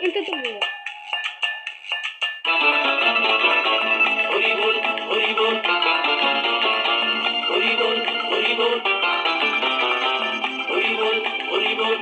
এটা তো বড়। হরি বল হরি বল হরি বল হরি বল হরি বল হরি বল।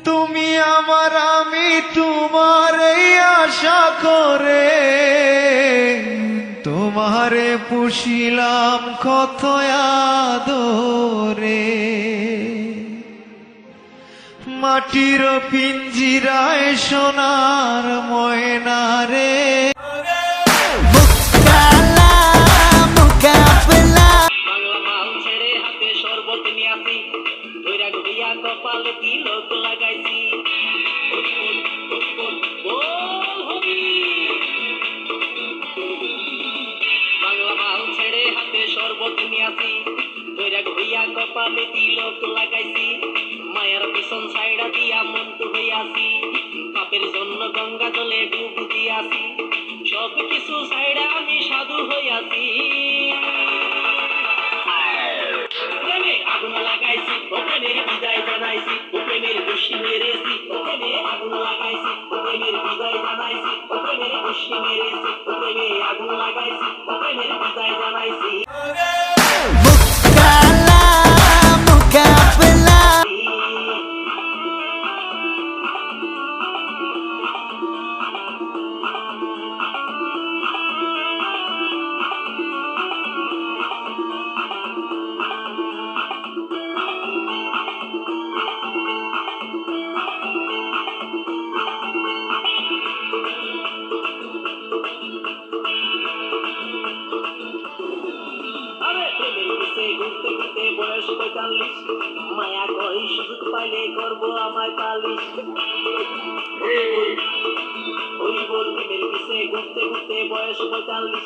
তুমি আমার আমি তোমার এই আশা করে তোমারে পুষিলাম কত আদরে মাটির পিঞ্জিরায় সোনার ময়না রে। বাংলা মাল ছেড়ে হাতে শরবত নিয়াছি ধইরা ঘইয়া কপালে তিলক লাগাইছি। হরি বল হরি বল বল হরি। বাংলা মাল ছেড়ে হাতে শরবত নিয়াছি ধইরা ঘইয়া কপালে তিলক লাগাইছি। মায়ার পিছন ছাইড়া দিয়া মন্টু হইয়াছি পাপের জন্য গঙ্গা জলে ডুব দিয়াছি। সব কিছু ছাইড়া আমি সাধু হইয়াছি। প্রেমে আগুন লাগাইছি ও প্রেমের বিদায় জানাইছি ও প্রেমের খুশি মেরেছি ও প্রেমে আগুন লাগাইছি ও প্রেমের বিদায় জানাইছি ও প্রেমের খুশি মেরেছি ও প্রেমে আগুন লাগাইছি ও প্রেমের বিদায় জানাইছি। আরে প্রেমের পিছে ঘুরতে ঘুরতে বয়স ৪৫ মায়া কই সুযোগ পাইলে করবো আমায় পালিশ। হরি বল প্রেমের পিছে ঘুরতে ঘুরতে বয়স ৪৫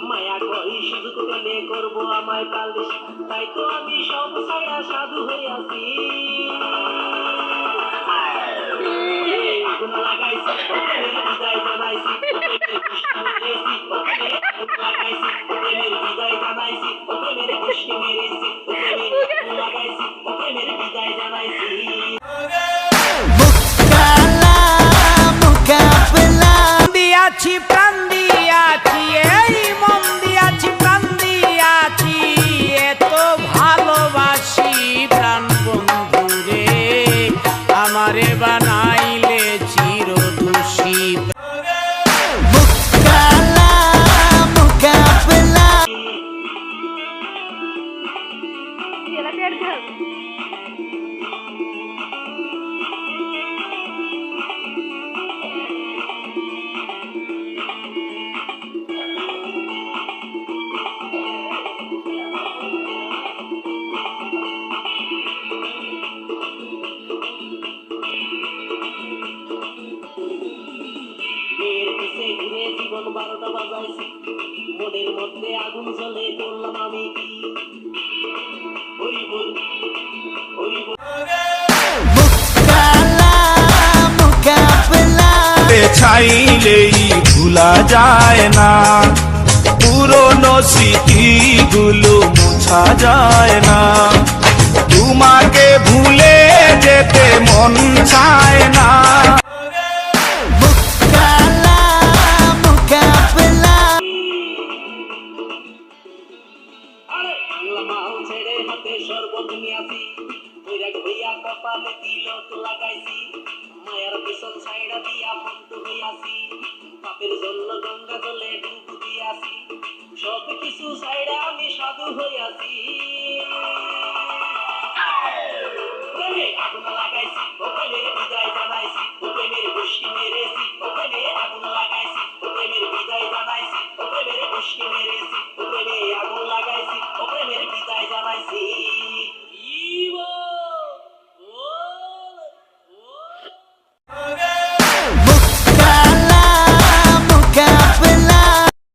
মায়া কই সুযোগ পেলে করবো আমায় পালিশ। তাই তো আমি সব ছাড়া সাধু হইয়াছি। আগুন লাগাইছি ও প্রেমের বিদায় জানাইছি ও প্রেমের খুশি মেরেছি ও প্রেমের আগুন লাগাইছি ও প্রেমের বিদায় জানাইছি ও প্রেমের খুশি মেরেছি ও প্রেমের আগুন লাগাইছি ও প্রেমের বিদায় জানাইছি। দিয়াছি প্রাণ দিয়াছি এই মন দিয়াছি প্রাণ দিয়াছি এত ভালোবাসি প্রাণ বন্ধু রে আমারে বানাইলে চিরদোষী। এলা টের খাও। মেয়ের পিছে ঘুরে জীবন ১২টা বাজাইছি মনের মধ্যে আগুন জ্বলে করলাম আমি কি। হরি বল হরি বল। চাইলেই ভুলা যায় না পুরনো স্মৃতিগুলো মোছা যায় না তোমাকে ভুলে যেতে মন চায় না। আরে বাংলা মাল ছেড়ে হাতে শরবত নিয়াছি ধইরা ঘইয়া কপালে তিলক লাগাইছি। মায়ার পিছন ছাইড়া দিয়া মন্টু হইয়াছি পাপের জন্য গঙ্গা জলে ডুব দিয়াছি। সব কিছু ছাইড়া আমি সাধু হইয়াছি। প্রেমে আগুন লাগাইছি ও প্রেমের বিদায় জানাইছি ও প্রেমের খুশি মেরেছি